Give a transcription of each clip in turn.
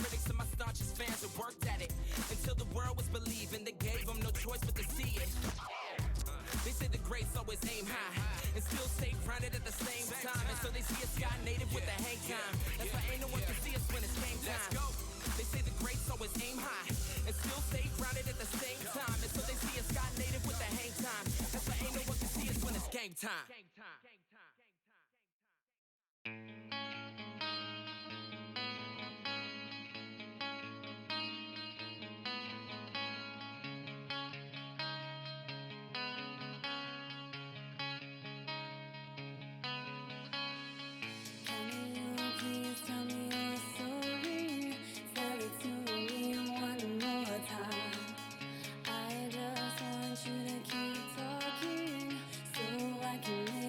critics and my staunchest fans that worked at it until the world was believing. They gave them no choice but to see it. They say the greats always aim high and still stay grounded at the same time. And so they see a sky native with the hang time. That's why ain't no one can see us when it's game time. Let's go. They say the greats always aim high and still stay grounded at the same time. And so they see a sky native with the hang time. That's why ain't no one can see us when it's game time. Please tell me your story. Tell it to me one more time. I just want you to keep talking so I can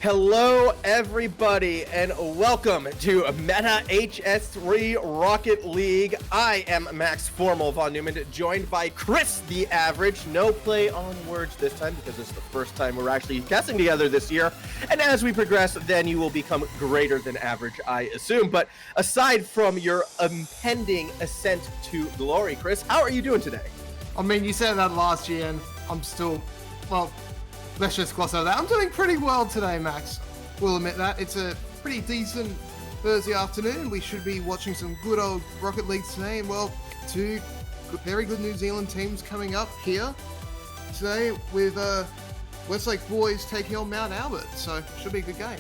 Hello, everybody, and welcome to Meta HS3 Rocket League. I am Max Formal Von Neumann, joined by Chris the Average. No play on words this time because it's the first time we're actually casting together this year. And as we progress, then you will become greater than average, I assume. But aside from your impending ascent to glory, Chris, how are you doing today? I mean, you said that last year, and I'm still, well, let's just gloss over that. I'm doing pretty well today, Max. We'll admit that. It's a pretty decent Thursday afternoon. We should be watching some good old Rocket League today. And, well, two very good New Zealand teams coming up here today with Westlake boys taking on Mount Albert. So, should be a good game.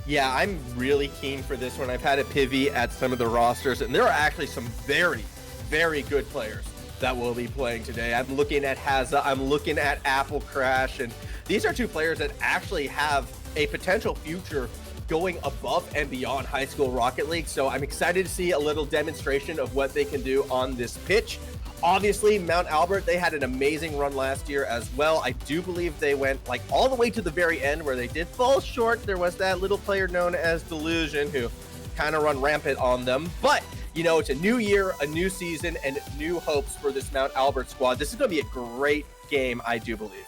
Yeah, I'm really keen for this one. I've had a pivy at some of the rosters, and there are actually some very, very good players that will be playing today. I'm looking at Hazza, I'm looking at Apple Crash, and these are two players that actually have a potential future going above and beyond high school Rocket League. So I'm excited to see a little demonstration of what they can do on this pitch. Obviously, Mount Albert, they had an amazing run last year as well. I do believe they went like all the way to the very end where they did fall short. There was that little player known as Delusion who kind of run rampant on them. But you know, it's a new year, a new season, and new hopes for this Mount Albert squad. This is going to be a great game, I do believe.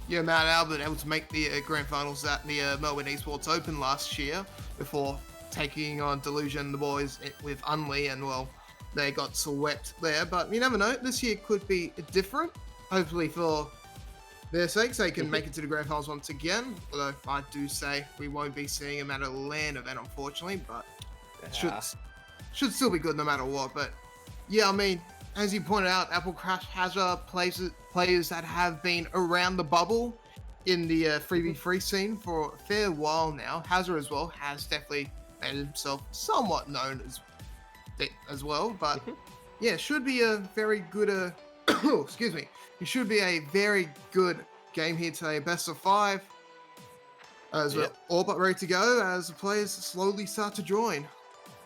Yeah, Mount Albert able to make the grand finals at the Melbourne Esports Open last year before taking on Delusion and the boys with Unley, and, well, they got swept there. But you never know. This year could be different. Hopefully for their sakes, they can make it to the grand finals once again. Although I do say we won't be seeing them at a LAN event, unfortunately, but it should still be good no matter what. But yeah, I mean, as you pointed out, Apple Crash has players that have been around the bubble in the 3v3 scene for a fair while now. Hazard as well has definitely made himself somewhat known as well. But yeah, should be a very good excuse me. It should be a very good game here today. Best of 5 as well, all but ready to go as the players slowly start to join.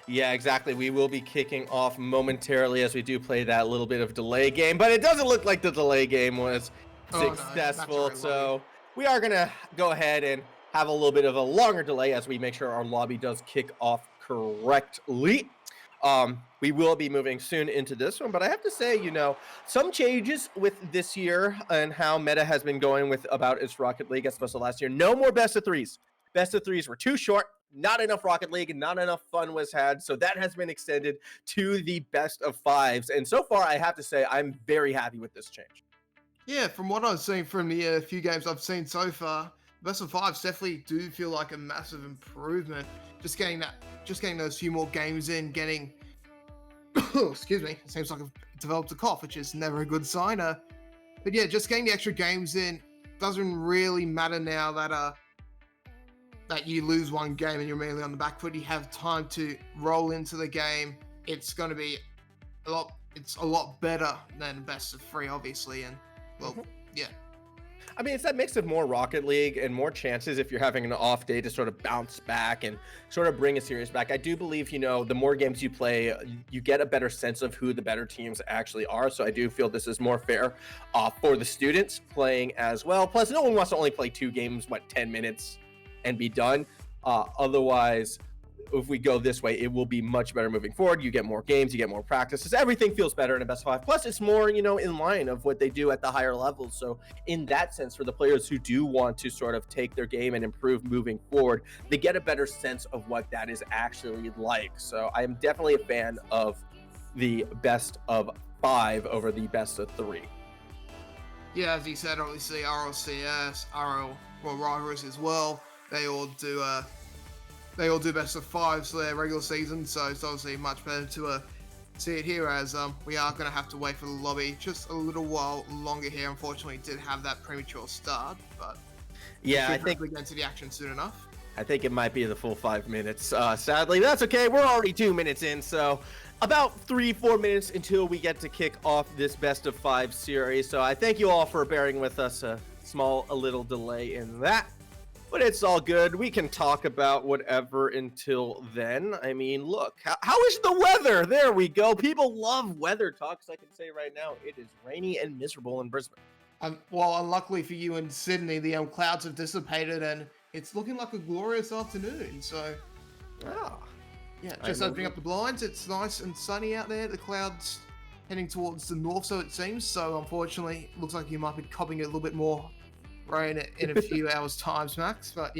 Yeah, exactly. We will be kicking off momentarily as we do play that little bit of delay game, but it doesn't look like the delay game was successful. So we are going to go ahead and have a little bit of a longer delay as we make sure our lobby does kick off correctly. We will be moving soon into this one, but I have to say, you know, some changes with this year and how Meta has been going with about its Rocket League as opposed to last year. No more best of threes. Best of threes were too short. Not enough Rocket League and not enough fun was had. So that has been extended to the best of 5s. And so far, I have to say, I'm very happy with this change. Yeah, from what I've seen from the few games I've seen so far, best of 5s definitely do feel like a massive improvement. Just getting those few more games in, getting, excuse me, it seems like I've developed a cough, which is never a good sign. But yeah, just getting the extra games in doesn't really matter now that you lose one game and you're mainly on the back foot. You have time to roll into the game. It's going to be a lot better than best of 3, obviously. And well, yeah. I mean, it's that mix of more Rocket League and more chances if you're having an off day to sort of bounce back and sort of bring a series back. I do believe, you know, the more games you play, you get a better sense of who the better teams actually are. So I do feel this is more fair for the students playing as well. Plus, no one wants to only play 2 games, 10 minutes and be done. Otherwise, if we go this way, it will be much better moving forward. You get more games, you get more practices. Everything feels better in a best of 5. Plus, it's more, you know, in line of what they do at the higher levels. So in that sense, for the players who do want to sort of take their game and improve moving forward, they get a better sense of what that is actually like. So I am definitely a fan of the best of 5 over the best of 3. Yeah, as you said, obviously RLCS, RL Rivals as well. They all do best of 5s for their regular season, so it's obviously much better to see it here as we are going to have to wait for the lobby just a little while longer here. Unfortunately, did have that premature start, but yeah, I think we get into the action soon enough. I think it might be the full 5 minutes. Sadly, that's okay. We're already 2 minutes in, so about 3-4 minutes until we get to kick off this best of 5 series. So I thank you all for bearing with us. A little delay in that. But it's all good. We can talk about whatever until then. I mean, look, how is the weather? There we go. People love weather talks. I can say right now, it is rainy and miserable in Brisbane. Well, unluckily for you in Sydney, the clouds have dissipated and it's looking like a glorious afternoon. So, Ah, yeah, I just know. opening up the blinds. It's nice and sunny out there. The clouds heading towards the north, so it seems. So, unfortunately, it looks like you might be copping a little bit more rain in a few hours' times, Max. But,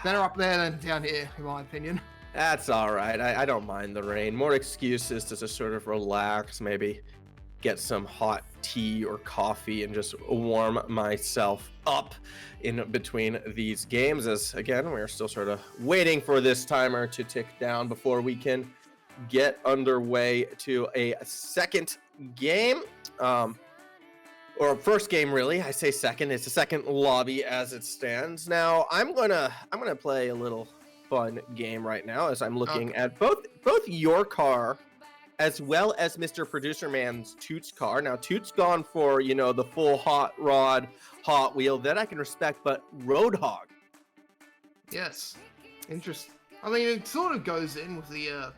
better up there than down here, in my opinion. That's all right. I don't mind the rain. More excuses to just sort of relax, maybe get some hot tea or coffee and just warm myself up in between these games. As again, we're still sort of waiting for this timer to tick down before we can get underway to a second game. Or first game, really. I say second. It's the second lobby as it stands. Now, I'm gonna play a little fun game right now as I'm looking at both your car as well as Mr. Producer Man's Toot's car. Now, Toot's gone for, the full hot rod, Hot Wheel that I can respect, but Roadhog. Yes. Interesting. I mean, it sort of goes in with the,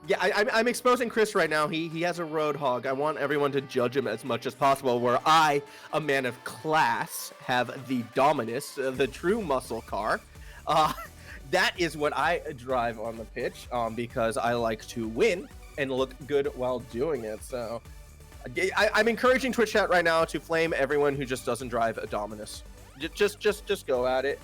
Yeah, I'm exposing Chris right now. He has a Roadhog. I want everyone to judge him as much as possible, where I, a man of class, have the Dominus, the true muscle car. That is what I drive on the pitch because I like to win and look good while doing it. So I'm encouraging Twitch chat right now to flame everyone who just doesn't drive a Dominus. Just go at it.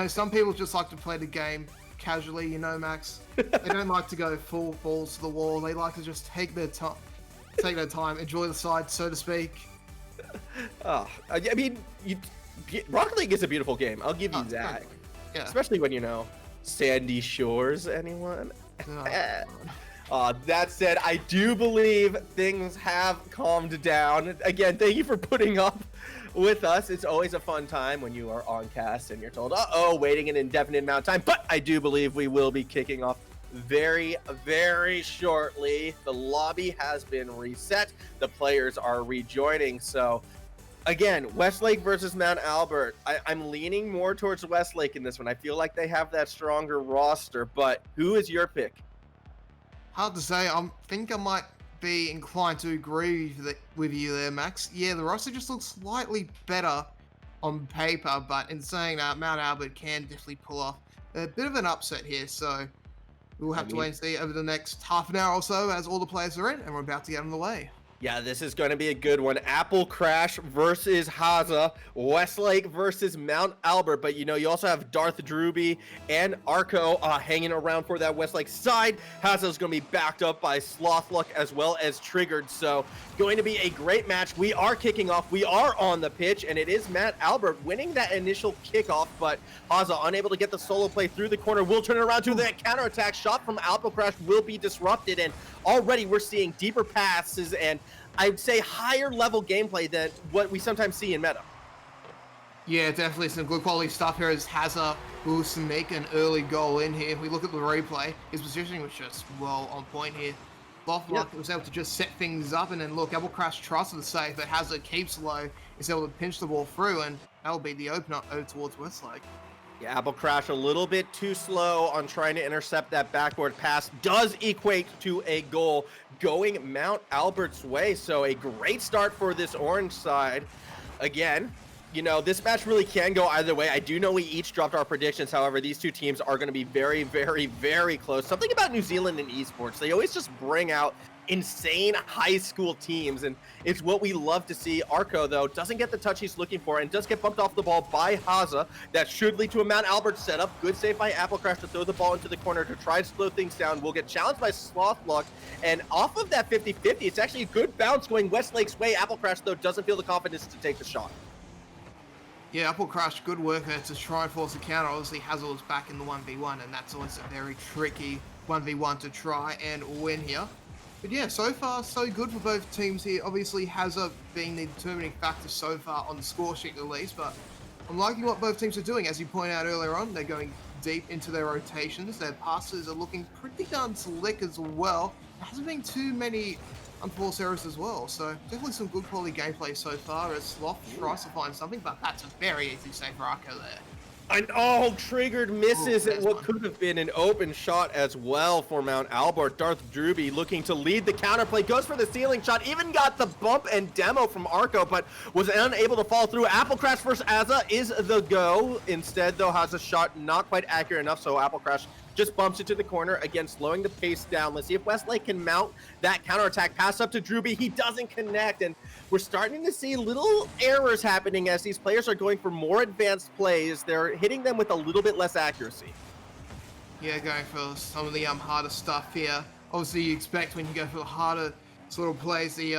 Some people just like to play the game casually, Max. They don't like to go full balls to the wall. They like to just take their time, enjoy the side, so to speak. I mean, Rocket League is a beautiful game. I'll give you that. Yeah. Especially when Sandy Shores. Anyone? That said, I do believe things have calmed down. Again, thank you for putting up with us. It's always a fun time when you are on cast and you're told, waiting an indefinite amount of time. But I do believe we will be kicking off very, very shortly. The lobby has been reset. The players are rejoining. So, again, Westlake versus Mount Albert. I'm leaning more towards Westlake in this one. I feel like they have that stronger roster. But who is your pick? Hard to say. I think I might be inclined to agree with you there, Max. Yeah, the roster just looks slightly better on paper, but in saying that, Mount Albert can definitely pull off a bit of an upset here. So we'll have to wait and see over the next half an hour or so as all the players are in, and we're about to get on the way. Yeah, this is going to be a good one. Apple Crash versus Haza, Westlake versus Mount Albert. But, you also have Darth Druby and Arco hanging around for that Westlake side. Haza's going to be backed up by Slothluck as well as Triggered. So, going to be a great match. We are kicking off. We are on the pitch, and it is Mount Albert winning that initial kickoff. But Haza unable to get the solo play through the corner. Will turn it around to that counterattack. Shot from Apple Crash will be disrupted. And already we're seeing deeper passes and I'd say higher level gameplay than what we sometimes see in meta. Yeah, definitely some good quality stuff here as Haza will make an early goal in here. If we look at the replay, his positioning was just well on point here. Lothluck was able to just set things up, and then look, Apple Crash trusted the save, but Haza keeps low, is able to pinch the ball through, and that'll be the opener over towards Westlake. Yeah, Apple Crash a little bit too slow on trying to intercept that backboard pass. Does equate to a goal going Mount Albert's way. So a great start for this orange side. Again, this match really can go either way. I do know we each dropped our predictions. However, these two teams are going to be very, very, very close. Something about New Zealand and esports, they always just bring out insane high school teams, and it's what we love to see. Arco, though, doesn't get the touch he's looking for and does get bumped off the ball by Haza. That should lead to a Mount Albert setup. Good save by Apple Crash to throw the ball into the corner to try to slow things down. We'll get challenged by Slothluck, and off of that 50-50, it's actually a good bounce going Westlake's way. Apple Crash, though, doesn't feel the confidence to take the shot. Yeah, Apple Crash, good work there to try and force a counter. Obviously, Hazel was back in the 1v1, and that's always a very tricky 1v1 to try and win here. But yeah, so far, so good for both teams here. Obviously, Haza being the determining factor so far on the score sheet at least, but I'm liking what both teams are doing. As you pointed out earlier on, they're going deep into their rotations. Their passes are looking pretty darn slick as well. There hasn't been too many unforced errors as well, so definitely some good quality gameplay so far as Sloth tries to find something, but that's a very easy save for Arco there. Triggered misses Ooh, at what could have been an open shot as well for Mount Albert. Darth Druby looking to lead the counterplay, goes for the ceiling shot, even got the bump and demo from Arco, but was unable to follow through. Apple Crash versus Azza is the go. Instead, though, has a shot not quite accurate enough, so Apple Crash just bumps it to the corner, again slowing the pace down. Let's see if Westlake can mount that counterattack. Pass up to Druby, he doesn't connect, and we're starting to see little errors happening as these players are going for more advanced plays. They're hitting them with a little bit less accuracy. Yeah, going for some of the harder stuff here. Obviously, you expect when you go for the harder sort of plays, the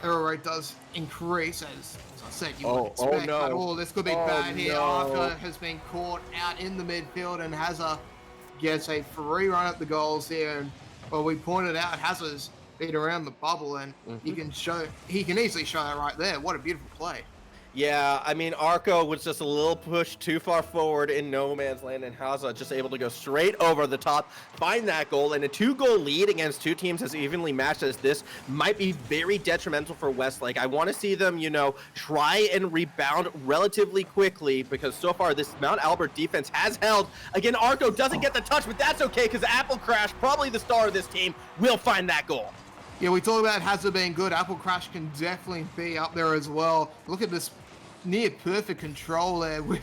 error rate does increase, as I said, you would expect. But this could be bad here. Arco has been caught out in the midfield and has gets a free run at the goals here. And well, we pointed out Hazard's been around the bubble, and he can easily show that right there. What a beautiful play. Yeah, I mean, Arco was just a little push too far forward in no man's land, and Haza just able to go straight over the top, find that goal, and a 2-goal lead against two teams as evenly matched as this might be very detrimental for Westlake. I want to see them, try and rebound relatively quickly, because so far this Mount Albert defense has held. Again, Arco doesn't get the touch, but that's okay, because Apple Crash, probably the star of this team, will find that goal. Yeah, we talked about Hazard being good. Apple Crash can definitely be up there as well. Look at this near perfect control there with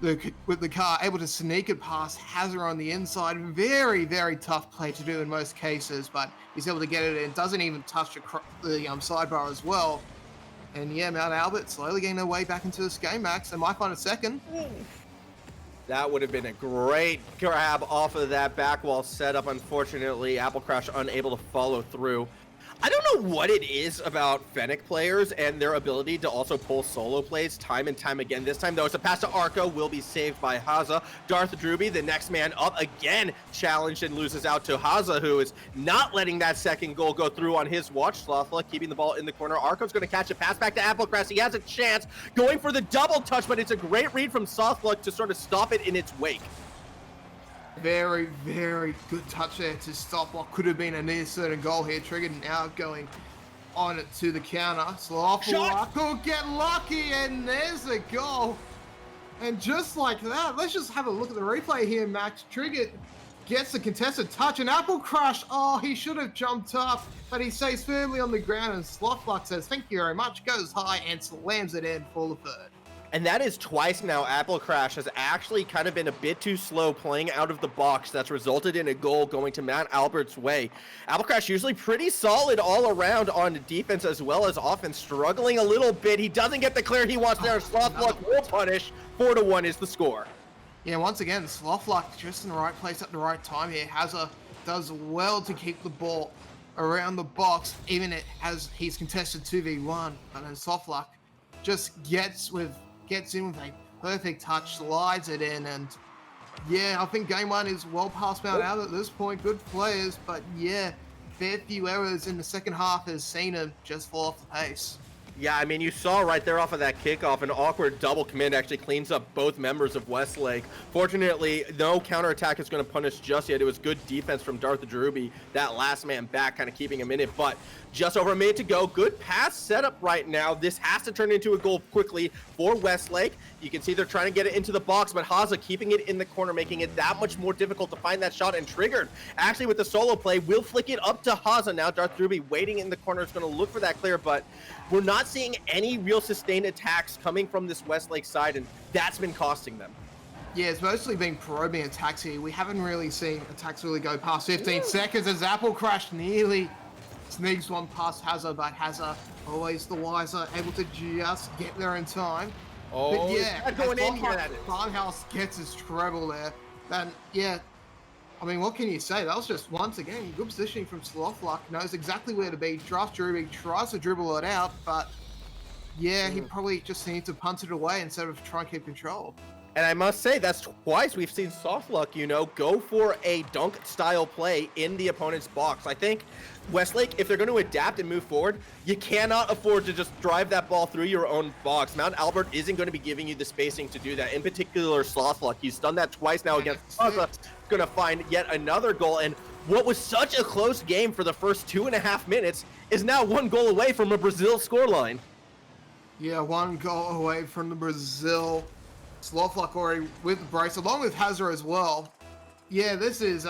the car, able to sneak it past Hazard on the inside. Very, very tough play to do in most cases, but he's able to get it in. Doesn't even touch the sidebar as well. And yeah, Mount Albert slowly getting their way back into this game, Max. They might find a second. That would have been a great grab off of that back wall setup. Unfortunately, Apple Crash unable to follow through. I don't know what it is about Fennec players and their ability to also pull solo plays time and time again. This time, though, it's a pass to Arco, will be saved by Haza. Darth Druby, the next man up, again challenged and loses out to Haza, who is not letting that second goal go through on his watch. Slothluck keeping the ball in the corner. Arco's going to catch a pass back to Apple Crash. He has a chance going for the double touch, but it's a great read from Slothluck to sort of stop it in its wake. Very, very good touch there to stop what could have been a near certain goal here. Triggered now going on it to the counter. Slothluck will get lucky, and there's a goal. And just like that, let's just have a look at the replay here, Max. Triggered gets the contested touch, and Apple Crash, he should have jumped up, but he stays firmly on the ground, and Slothluck says, thank you very much, goes high, and slams it in for the third. And that is twice now Apple Crash has actually kind of been a bit too slow playing out of the box. That's resulted in a goal going to Mount Albert's way. Apple Crash usually pretty solid all around on defense as well as offense, struggling a little bit. He doesn't get the clear he wants there. Slothluck will punish. 4-1 is the score. Yeah, once again, Slothluck just in the right place at the right time here. Hazard does well to keep the ball around the box, even as he's contested 2v1. But then Slothluck just gets in with a perfect touch, slides it in, and yeah, I think game one is well past Mount Albert at this point. Good players, but yeah, fair few errors in the second half has seen him just fall off the pace. Yeah, I mean, you saw right there off of that kickoff, an awkward double commit actually cleans up both members of Westlake. Fortunately, no counterattack is going to punish just yet. It was good defense from Darth Druby, that last man back, kind of keeping him in it, but just over a minute to go. Good pass setup right now. This has to turn into a goal quickly for Westlake. You can see they're trying to get it into the box, but Haza keeping it in the corner, making it that much more difficult to find that shot, and Triggered actually with the solo play will flick it up to Haza. Now Darth Druby waiting in the corner is going to look for that clear, but we're not seeing any real sustained attacks coming from this Westlake side, and that's been costing them. Yeah, it's mostly been probing attacks here. We haven't really seen attacks really go past 15 seconds as Apple Crash nearly sneaks one past Hazard, but Hazard, always the wiser, able to just get there in time. Oh, but yeah, going in here. Farmhouse gets his treble there. Then, yeah, I mean, what can you say? That was just, once again, good positioning from Slothluck. Knows exactly where to be. Darth Druby tries to dribble it out, but yeah, he probably just needs to punt it away instead of trying to keep control. And I must say, that's twice we've seen Slothluck, go for a dunk-style play in the opponent's box. I think Westlake, if they're going to adapt and move forward, you cannot afford to just drive that ball through your own box. Mount Albert isn't going to be giving you the spacing to do that. In particular, Slothluck. He's done that twice now against Haza. Going to find yet another goal. And what was such a close game for the first 2.5 minutes is now 1 goal away from a Brazil scoreline. Yeah, 1 goal away from the Brazil Slothluck already with the brace, along with Hazard as well. Yeah, this is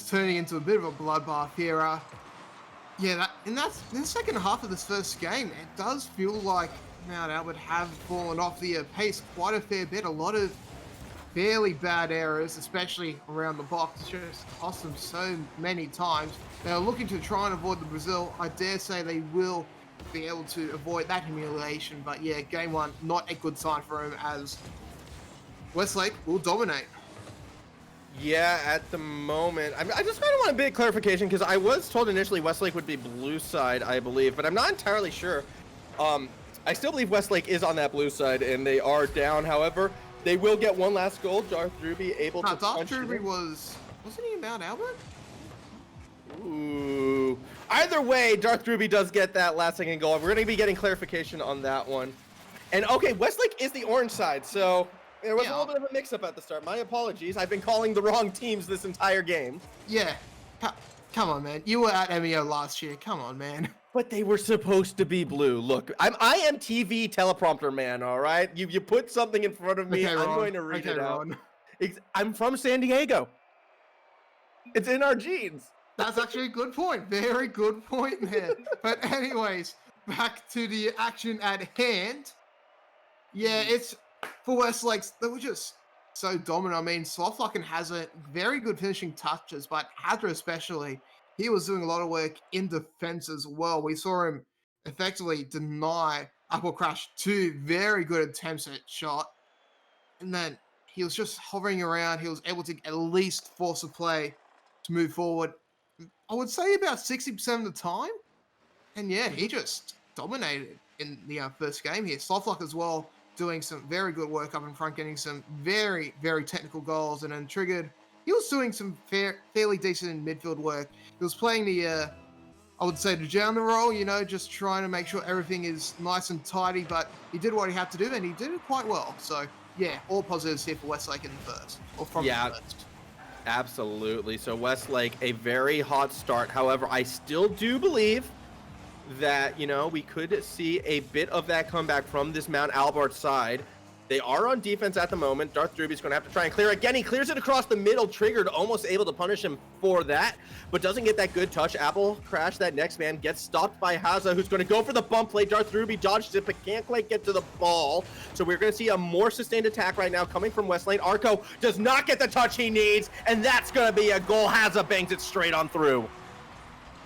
turning into a bit of a bloodbath here. That's in the second half of this first game. It does feel like Mount Albert have fallen off the pace quite a fair bit. A lot of fairly bad errors, especially around the box, just cost them so many times. They're looking to try and avoid the Brazil. I dare say they will be able to avoid that humiliation. But yeah, game one, not a good sign for him, as Westlake will dominate. Yeah, at the moment. I just kind of want a bit of clarification because I was told initially Westlake would be blue side, I believe, but I'm not entirely sure. I still believe Westlake is on that blue side, and they are down. However, they will get one last goal. Darth Ruby able to punch Darth Ruby wasn't he in Mount Albert? Ooh. Either way, Darth Ruby does get that last second goal. We're going to be getting clarification on that one. And okay, Westlake is the orange side, so there was a little bit of a mix-up at the start. My apologies. I've been calling the wrong teams this entire game. Yeah. Come on, man. You were at MEO last year. Come on, man. But they were supposed to be blue. Look, I am TV teleprompter man, all right? You put something in front of me, Okay, I'm Ron. going to read it out. Ron. I'm from San Diego. It's in our genes. That's actually a good point. Very good point there. But anyways, back to the action at hand. Yeah, it's for Westlake. They were just so dominant. I mean, Slothluck has a very good finishing touches, but Hadra especially, he was doing a lot of work in defense as well. We saw him effectively deny Apple Crash 2 very good attempts at shot. And then he was just hovering around. He was able to at least force a play to move forward. I would say about 60% of the time. And yeah, he just dominated in the first game here. Slothluck as well, doing some very good work up in front, getting some very, very technical goals. And then Triggered, he was doing some fairly decent midfield work. He was playing the, I would say, the Jauner role, just trying to make sure everything is nice and tidy. But he did what he had to do, and he did it quite well. So yeah, all positives here for Westlake in the first, or from the first. Absolutely. So Westlake, a very hot start. However, I still do believe that, we could see a bit of that comeback from this Mount Albert side. They are on defense at the moment. Darth Ruby's going to have to try and clear again. He clears it across the middle. Triggered, almost able to punish him for that, but doesn't get that good touch. Apple Crash, that next man, gets stopped by Haza, who's going to go for the bump play. Darth Ruby dodged it, but can't quite get to the ball. So we're going to see a more sustained attack right now coming from Westlake. Arco does not get the touch he needs, and that's going to be a goal. Haza bangs it straight on through.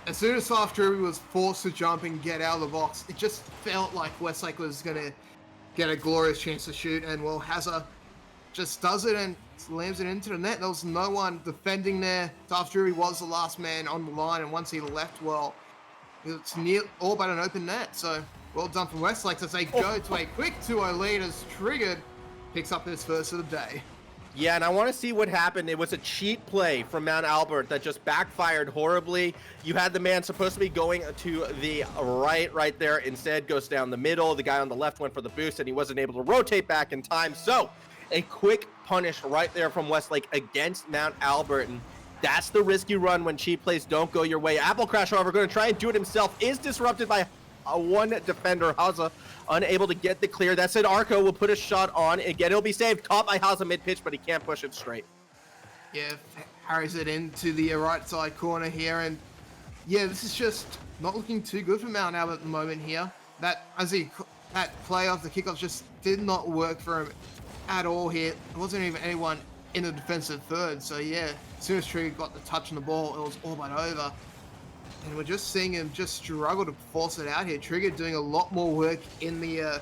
As soon as Darth Ruby was forced to jump and get out of the box, it just felt like Westlake was going to get a glorious chance to shoot, and well, Hazard just does it and slams it into the net. There was no one defending there. Darth Ruby was the last man on the line, and once he left, well, it's near all but an open net. So well done from Westlake as they go to a quick 2-0 lead as Triggered picks up his first of the day. Yeah, and I want to see what happened. It was a cheat play from Mount Albert that just backfired horribly. You had the man supposed to be going to the right there. Instead, goes down the middle. The guy on the left went for the boost, and he wasn't able to rotate back in time. So, a quick punish right there from Westlake against Mount Albert. And that's the risk you run when cheat plays don't go your way. Apple Crash, however, going to try and do it himself. Is disrupted by one defender, Haza, unable to get the clear. That said, Arco will put a shot on. Again, it'll be saved. Caught by Haza mid-pitch, but he can't push it straight. Yeah, harries it into the right side corner here. And yeah, this is just not looking too good for Mount Albert at the moment here. That play off the kickoff just did not work for him at all here. There wasn't even anyone in the defensive third. So yeah, as soon as Trigger got the touch on the ball, it was all but over. And we're just seeing him just struggle to force it out here. Trigger doing a lot more work in the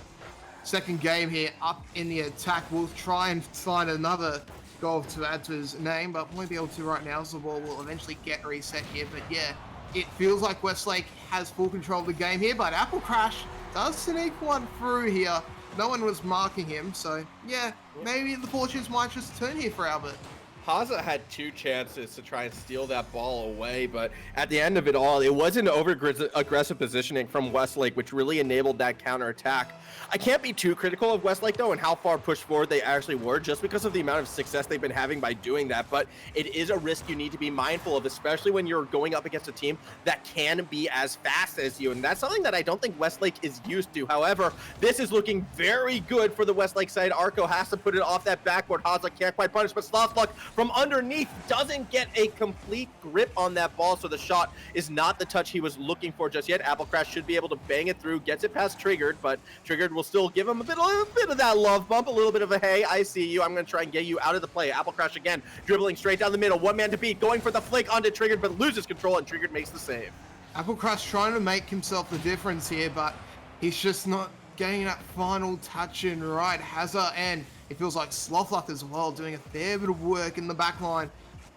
second game here, up in the attack. We'll try and find another goal to add to his name, but won't be able to right now, so the ball will eventually get reset here. But yeah, it feels like Westlake has full control of the game here, but Apple Crash does sneak one through here. No one was marking him, so yeah, maybe the fortunes might just turn here for Albert. Haza had 2 chances to try and steal that ball away, but at the end of it all, it was an over-aggressive positioning from Westlake, which really enabled that counterattack. I can't be too critical of Westlake, though, and how far pushed forward they actually were, just because of the amount of success they've been having by doing that, but it is a risk you need to be mindful of, especially when you're going up against a team that can be as fast as you, and that's something that I don't think Westlake is used to. However, this is looking very good for the Westlake side. Arco has to put it off that backboard. Haza can't quite punish, but Slothluck from underneath doesn't get a complete grip on that ball, so the shot is not the touch he was looking for just yet. Apple Crash should be able to bang it through, gets it past Triggered, but Triggered will still give him a bit of that love bump, a little bit of a, hey, I see you, I'm going to try and get you out of the play. Apple Crash again, dribbling straight down the middle, one man to beat, going for the flick onto Triggered, but loses control, and Triggered makes the save. Apple Crash trying to make himself the difference here, but he's just not getting that final touch in right. Hazard, and it feels like Slothluck as well, doing a fair bit of work in the back line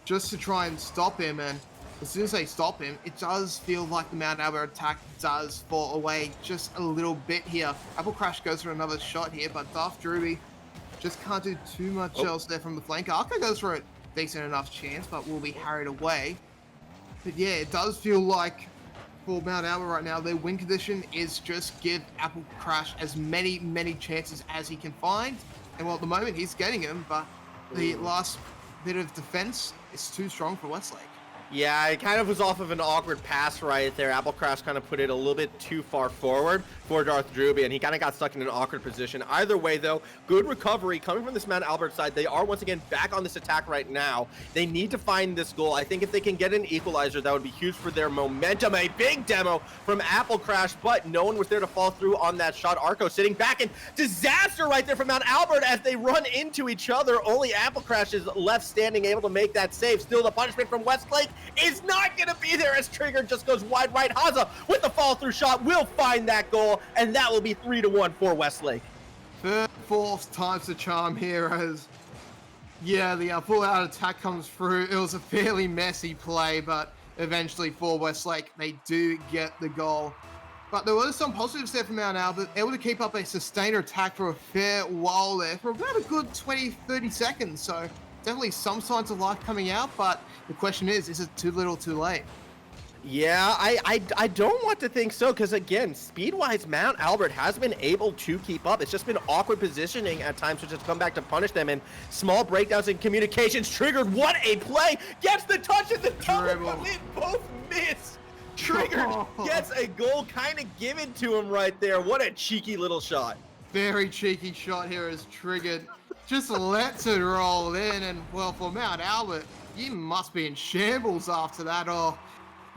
just to try and stop him, and as soon as they stop him, it does feel like the Mount Albert attack does fall away just a little bit here. Apple Crash goes for another shot here, but Darth Druby just can't do too much else there from the flank. Arco goes for a decent enough chance, but will be harried away. But yeah, it does feel like for Mount Albert right now, their win condition is just give Apple Crash as many chances as he can find. And well, at the moment, he's getting them, but the last bit of defense is too strong for Westlake. Yeah, it kind of was off of an awkward pass right there. Apple Crash kind of put it a little bit too far forward for Darth Druby, and he kind of got stuck in an awkward position. Either way, though, good recovery coming from this Mount Albert side. They are once again back on this attack right now. They need to find this goal. I think if they can get an equalizer, that would be huge for their momentum. A big demo from Apple Crash, but no one was there to fall through on that shot. Arco sitting back, and disaster right there from Mount Albert as they run into each other. Only Apple Crash is left standing, able to make that save. Still, the punishment from Westlake is not going to be there as Trigger just goes wide right. Haza with the fall through shot will find that goal, and that will be 3-1 for Westlake. Third, fourth time's the charm here as, yeah, the full out attack comes through. It was a fairly messy play, but eventually for Westlake, they do get the goal. But there were some positives there for Mount Albert, able to keep up a sustained attack for a fair while there, for about a good 20-30 seconds. So definitely some signs of life coming out, but the question is it too little too late? Yeah, I don't want to think so, because again, speed-wise, Mount Albert has been able to keep up. It's just been awkward positioning at times, which has come back to punish them, and small breakdowns in communications. Triggered, what a play! Gets the touch in the double, but they both miss. Triggered gets a goal kind of given to him right there. What a cheeky little shot. Very cheeky shot here as Triggered just lets it roll in, and well, for Mount Albert, you must be in shambles after that. Oh,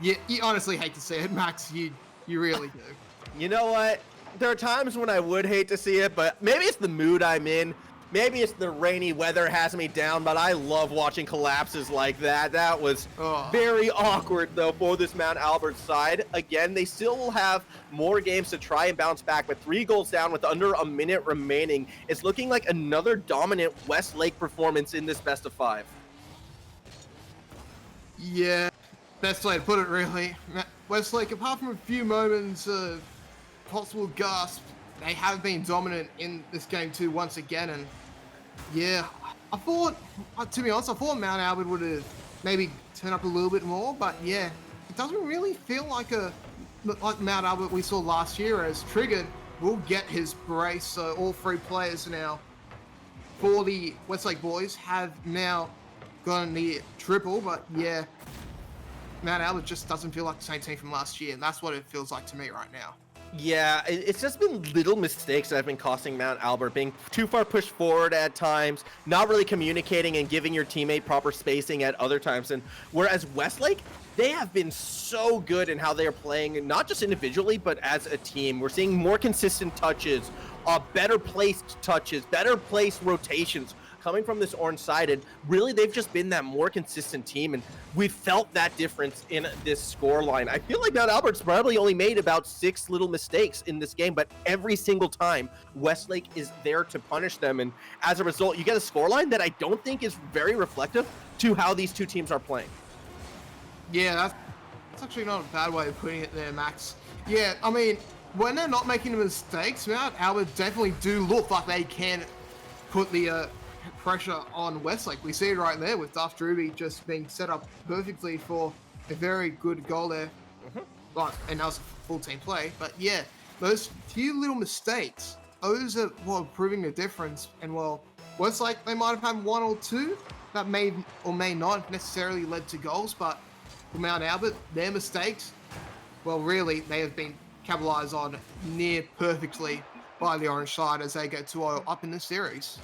you honestly hate to see it, Max. You really do. You know what? There are times when I would hate to see it, but maybe it's the mood I'm in. Maybe it's the rainy weather has me down, but I love watching collapses like that. That was very awkward, though, for this Mount Albert side. Again, they still will have more games to try and bounce back, but 3 goals down with under a minute remaining. It's looking like another dominant Westlake performance in this best of 5. Yeah, best way to put it, really. Westlake, apart from a few moments of possible gasp, they have been dominant in this game too once again, and yeah, I thought, to be honest, I thought Mount Albert would have maybe turned up a little bit more, but yeah, it doesn't really feel like Mount Albert we saw last year, as Triggered will get his brace. So all 3 players now for the Westlake boys have now gotten the triple, but yeah, Mount Albert just doesn't feel like the same team from last year, and that's what it feels like to me right now. Yeah, it's just been little mistakes that have been costing Mount Albert, being too far pushed forward at times, not really communicating and giving your teammate proper spacing at other times. And whereas Westlake, they have been so good in how they are playing, not just individually, but as a team. We're seeing more consistent touches, better placed touches, better placed rotations coming from this orange side, and really they've just been that more consistent team, and we felt that difference in this score line. I feel like Mount Albert's probably only made about 6 little mistakes in this game, but every single time Westlake is there to punish them, and as a result you get a score line that I don't think is very reflective to how these two teams are playing. Yeah, that's actually not a bad way of putting it there, Max. Yeah, I mean, when they're not making the mistakes, Mount Albert definitely do look like they can put the pressure on Westlake. We see it right there with Duff Druby just being set up perfectly for a very good goal there. Right, and that was a full team play. But yeah, those few little mistakes, those are proving the difference. And Westlake, they might have had one or two that may or may not have necessarily led to goals, but for Mount Albert, their mistakes, really, they have been capitalized on near perfectly by the Orange side as they get 2-0 up in the series.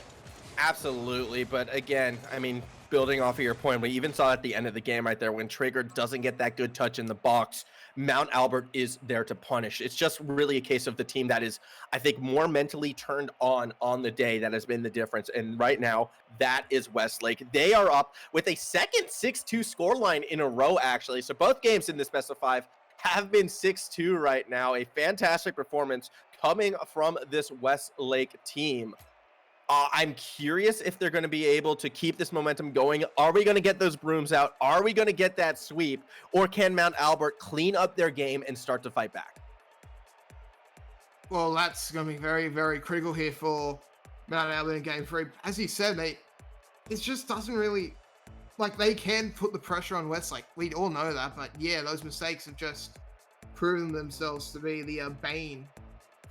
Absolutely, but again, I mean, building off of your point, we even saw at the end of the game right there when Traeger doesn't get that good touch in the box, Mount Albert is there to punish. It's just really a case of the team that is, I think, more mentally turned on the day that has been the difference. And right now, that is Westlake. They are up with a second 6-2 scoreline in a row, actually. So both games in this best of 5 have been 6-2 right now. A fantastic performance coming from this Westlake team. I'm curious if they're going to be able to keep this momentum going. Are we going to get those brooms out? Are we going to get that sweep? Or can Mount Albert clean up their game and start to fight back? Well, that's going to be very, very critical here for Mount Albert in Game 3. As you said, it just doesn't really... they can put the pressure on Westlake. We all know that. But yeah, those mistakes have just proven themselves to be the bane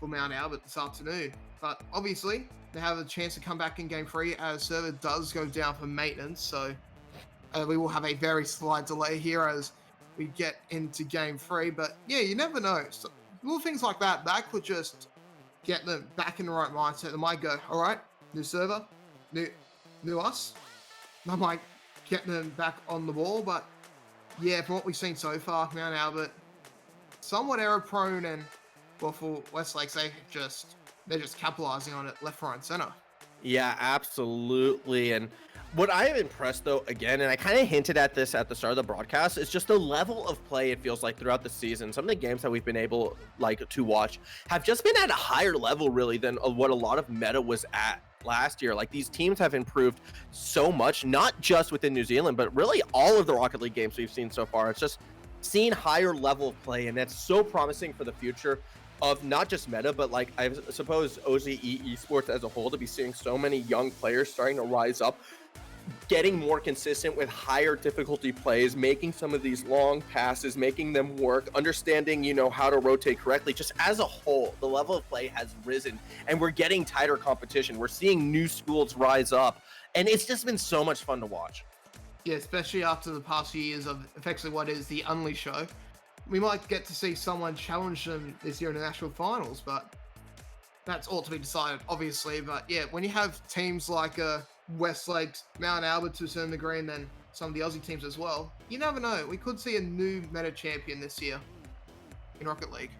for Mount Albert this afternoon. But obviously, they have a chance to come back in Game 3 as server does go down for maintenance. So we will have a very slight delay here as we get into Game 3. But yeah, you never know. So, little things like that could just get them back in the right mindset. They might go, all right, new server, new us. They might get them back on the ball. But yeah, from what we've seen so far, Mount Albert, somewhat error prone, and for Westlake, they're just capitalizing on it left, right, and center. Yeah, absolutely. And what I am impressed, though, again, and I kind of hinted at this at the start of the broadcast, is just the level of play it feels like throughout the season. Some of the games that we've been able to watch have just been at a higher level, really, than what a lot of meta was at last year. These teams have improved so much, not just within New Zealand, but really all of the Rocket League games we've seen so far. It's just seen higher level of play, and that's so promising for the future of not just meta, but I suppose OZE esports as a whole, to be seeing so many young players starting to rise up, getting more consistent with higher difficulty plays, making some of these long passes, making them work, understanding, how to rotate correctly. Just as a whole, the level of play has risen, and we're getting tighter competition. We're seeing new schools rise up, and it's just been so much fun to watch. Yeah, especially after the past few years of effectively what is the Unleash show. We might get to see someone challenge them this year in the national finals, but that's all to be decided, obviously. But yeah, when you have teams like Westlake, Mount Albert to a certain degree, and then some of the Aussie teams as well, you never know. We could see a new meta champion this year in Rocket League.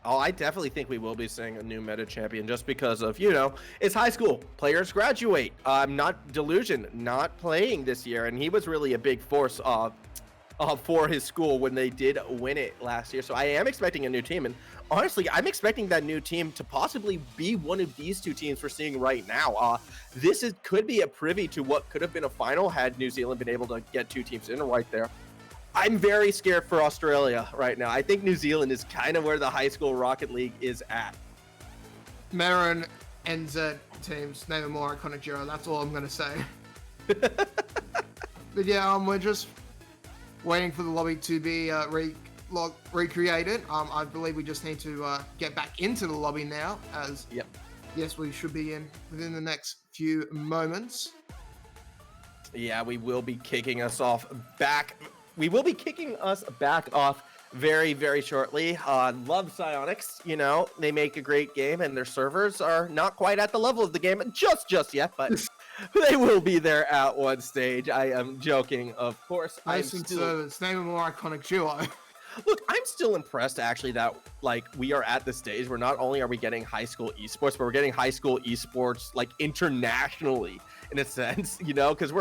Oh, I definitely think we will be seeing a new meta champion just because of, it's high school. Players graduate. Not Delusion, not playing this year, and he was really a big force for his school when they did win it last year. So I am expecting a new team, and honestly, I'm expecting that new team to possibly be one of these two teams we're seeing right now. Could be a privy to what could have been a final had New Zealand been able to get two teams in right there. I'm very scared for Australia right now. I think New Zealand is kind of where the high school Rocket League is at. Marin, NZ teams, name a more iconic duo. That's all I'm going to say. But yeah, we're just waiting for the lobby to be recreated. I believe we just need to get back into the lobby now, as yes, we should be in within the next few moments. Yeah, we will be kicking us back off very, very shortly. Love Psionics. They make a great game, and their servers are not quite at the level of the game just yet, but they will be there at one stage. I am joking, of course. Servers, name a more iconic duo. Look, I'm still impressed actually that we are at the stage where not only are we getting high school esports, but we're getting high school esports internationally. in a sense, you know, because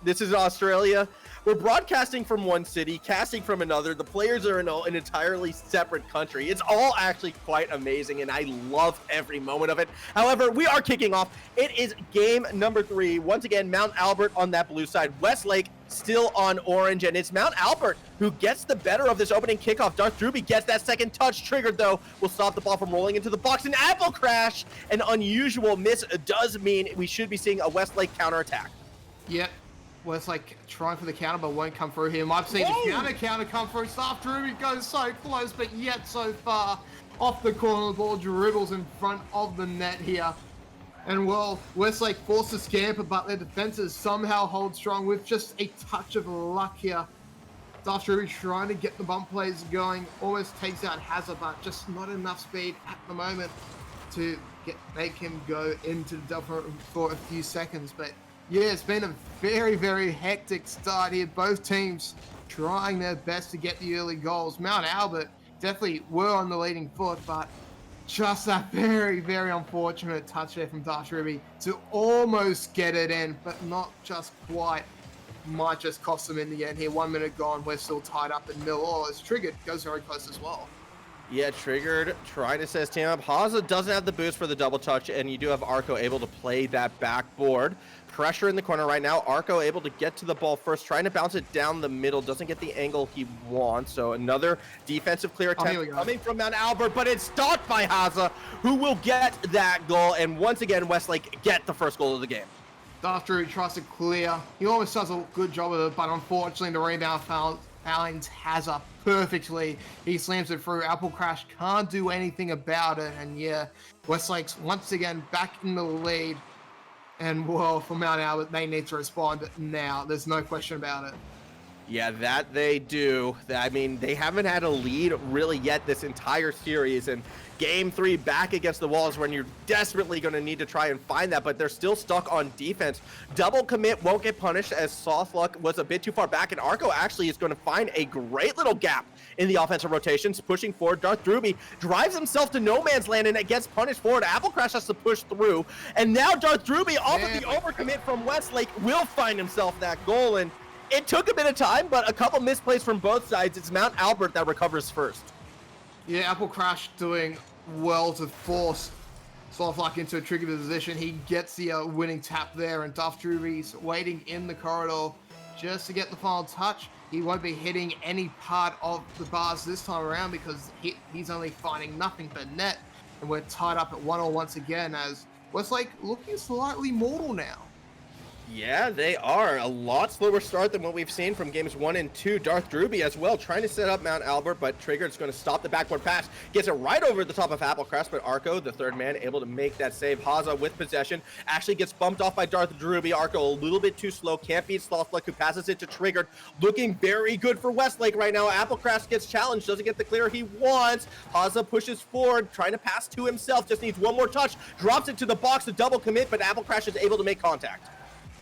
this is Australia. We're broadcasting from one city, casting from another. The players are in an entirely separate country. It's all actually quite amazing, and I love every moment of it. However, we are kicking off. It is game number 3. Once again, Mount Albert on that blue side. Westlake still on orange, and it's Mount Albert who gets the better of this opening kickoff. Darth Druby gets that second touch triggered, though. Will stop the ball from rolling into the box. An apple crash, an unusual miss does mean we should be seeing a Westlake counterattack. Yep. Westlake trying for the counter, but won't come through here. I've seen the counter come through. Darth Druby goes so close, but yet so far off the corner. The ball dribbles in front of the net here. And well, Westlake forced a scamper, but their defenses somehow hold strong with just a touch of luck here. Darth Druby trying to get the bump plays going, almost takes out Hazard, but just not enough speed at the moment to make him go into the double for a few seconds. But yeah, it's been a very, very hectic start here. Both teams trying their best to get the early goals. Mount Albert definitely were on the leading foot, but just that very, very unfortunate touch there from Darth Druby to almost get it in, but not just quite. Might just cost them in the end here. 1 minute gone. We're still tied up in nil. Oh, it's triggered. Goes very close as well. Yeah, triggered. Trying to set his team up. Haza doesn't have the boost for the double touch, and you do have Arco able to play that backboard. Pressure in the corner right now. Arco able to get to the ball first, trying to bounce it down the middle. Doesn't get the angle he wants. So another defensive clear attempt coming from Mount Albert, but it's stopped by Haza, who will get that goal. And once again, Westlake get the first goal of the game. Darth Druby tries to clear. He always does a good job of it, but unfortunately the rebound finds Hazard perfectly. He slams it through. Apple Crash can't do anything about it. And yeah, Westlake's once again back in the lead. And well, for Mount Albert, they need to respond now. There's no question about it. Yeah, that they do. I mean, they haven't had a lead really yet this entire series, and game 3 back against the wall is when you're desperately going to need to try and find that, but they're still stuck on defense. Double commit won't get punished as Soft Luck was a bit too far back, and Arco actually is going to find a great little gap in the offensive rotations, pushing forward. Darth Druby drives himself to no man's land, and it gets punished forward. Apple Crash has to push through, and now Darth Druby, off of the overcommit from Westlake, will find himself that goal, and it took a bit of time, but a couple misplays from both sides. It's Mount Albert that recovers first. Yeah, Apple Crash doing well to force Soft Luck into a tricky position. He gets the winning tap there, and Darth Druby's waiting in the corridor just to get the final touch. He won't be hitting any part of the bars this time around because he's only finding nothing but net. And we're tied up at 1-1 once again as Westlake looking slightly mortal now. Yeah, they are. A lot slower start than what we've seen from games 1 and 2. Darth Druby as well, trying to set up Mount Albert, but Triggered's going to stop the backboard pass. Gets it right over the top of Applecrest, but Arco, the third man, able to make that save. Haza with possession, actually gets bumped off by Darth Druby. Arco a little bit too slow, can't beat Slothluck, who passes it to Triggered. Looking very good for Westlake right now. Applecrest gets challenged, doesn't get the clear he wants. Haza pushes forward, trying to pass to himself, just needs one more touch. Drops it to the box to double commit, but Applecrest is able to make contact.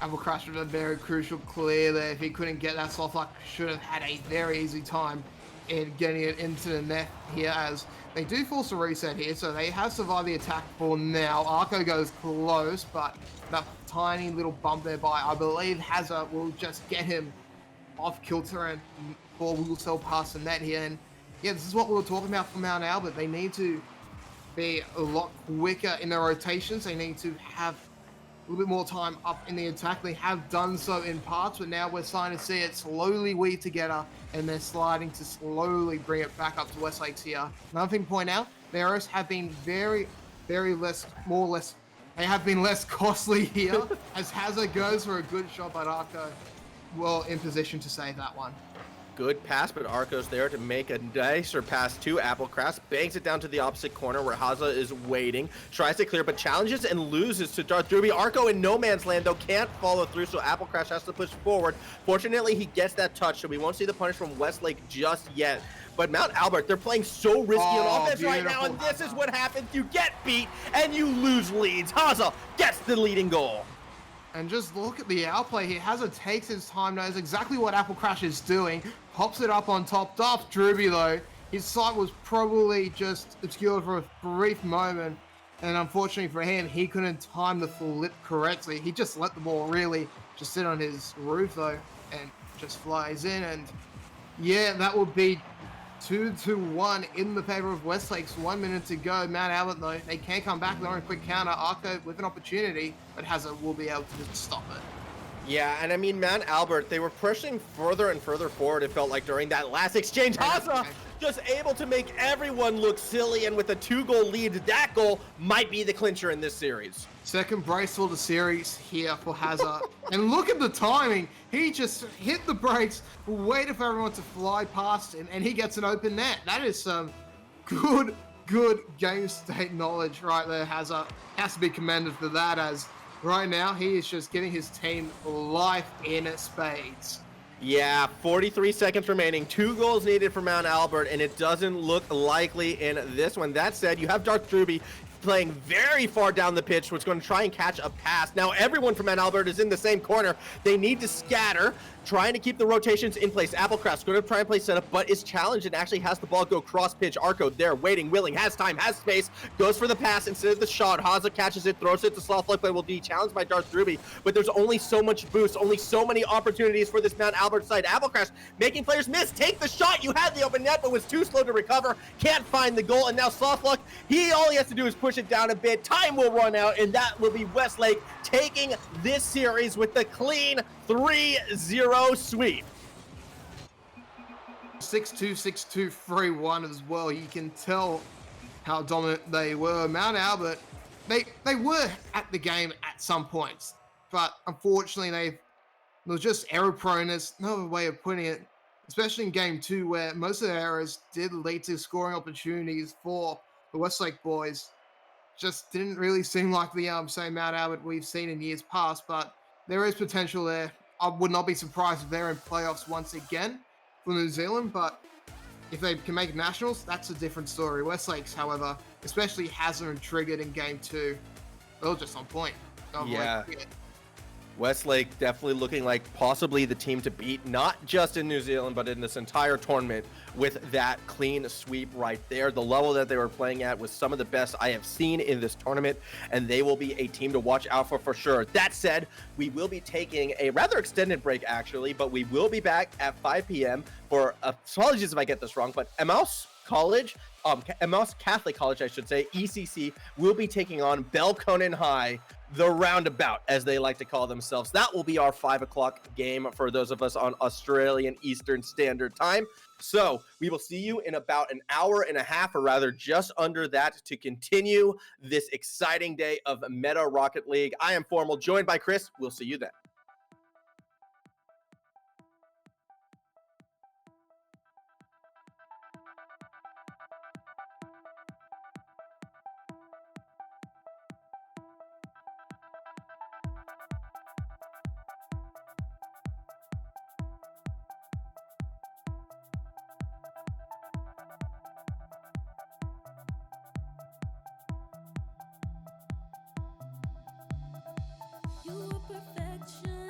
Apple Crash with a very crucial clear there. If he couldn't get that, Soft Luck should have had a very easy time in getting it into the net here, as they do force a reset here, so they have survived the attack for now. Arco goes close, but that tiny little bump there by, I believe, Hazard will just get him off kilter and ball will sail past the net here. And yeah, this is what we were talking about for Mount Albert. They need to be a lot quicker in their rotations. They need to have a little bit more time up in the attack. They have done so in parts, but now we're starting to see it slowly weave together, and they're sliding to slowly bring it back up to Westlake's here. Another thing to point out, the arrows have been very less costly here, as Hazard goes for a good shot, but Arco well in position to save that one. Good pass, but Arco's there to make a nicer pass to Applecrest. Bangs it down to the opposite corner where Haza is waiting. Tries to clear, but challenges and loses to Darth Druby. Arco in no man's land, though, can't follow through, so Applecrest has to push forward. Fortunately, he gets that touch, so we won't see the punish from Westlake just yet. But Mount Albert, they're playing so risky on offense right now, and this is what happens. You get beat, and you lose leads. Haza gets the leading goal. And just look at the outplay here. Hazard takes his time, knows exactly what Apple Crash is doing, pops it up on top. Darth Druby, though, his sight was probably just obscured for a brief moment And unfortunately for him, he couldn't time the flip correctly. He just let the ball really just sit on his roof though, and just flies in. And yeah, that would be 2-1 in the favor of Westlake's. 1 minute to go. Mount Albert though, they can come back. They're on a quick counter. Arco with an opportunity, but Hazard will be able to just stop it. Yeah, and I mean, Mount Albert, they were pushing further and further forward, it felt like, during that last exchange. Haza just able to make everyone look silly, and with a 2-goal lead, that goal might be the clincher in this series. Second brace for the series here for Hazard. And look at the timing. He just hit the brakes, waited for everyone to fly past him, and he gets an open net. That is some good game state knowledge right there. Hazard has to be commended for that, as right now he is just giving his team life in spades. Yeah, 43 seconds remaining, 2 goals needed for Mount Albert, and it doesn't look likely in this one. That said, you have Darth Druby playing very far down the pitch, which is going to try and catch a pass. Now everyone from Mount Albert is in the same corner. They need to scatter, trying to keep the rotations in place. Applecraft's going to try and play setup, but is challenged and actually has the ball go cross pitch. Arco there, waiting, willing, has time, has space, goes for the pass instead of the shot. Haza catches it, throws it to Slothluck, but will be challenged by Darth Druby. But there's only so much boost, only so many opportunities for this Mount Albert side. Applecraft making players miss. Take the shot. You had the open net, but was too slow to recover. Can't find the goal, and now Slothluck, all he has to do is push it down a bit. Time will run out, and that will be Westlake taking this series with the clean 3-0 sweep. 6-2, 6-2, 3-1 as well. You can tell how dominant they were. Mount Albert, they were at the game at some points, but unfortunately there was just error proneness, no other way of putting it, especially in game 2 where most of the errors did lead to scoring opportunities for the Westlake boys. Just didn't really seem like the same Mount Albert we've seen in years past, but there is potential there. I would not be surprised if they're in playoffs once again for New Zealand, but if they can make nationals, that's a different story. Westlake's, however, especially Hazard and Triggered in game 2, they're just on point. Yeah. Westlake definitely looking like possibly the team to beat, not just in New Zealand, but in this entire tournament with that clean sweep right there. The level that they were playing at was some of the best I have seen in this tournament, and they will be a team to watch out for sure. That said, we will be taking a rather extended break, actually, but we will be back at 5 p.m. for, apologies if I get this wrong, but Emmaus Catholic College, I should say, ECC, will be taking on Belconnen High, the Roundabout, as they like to call themselves. That will be our 5 o'clock game for those of us on Australian Eastern Standard Time. So we will see you in about an hour and a half, or rather just under that, to continue this exciting day of Meta Rocket League. I am Formal, joined by Chris. We'll see you then. You were perfection.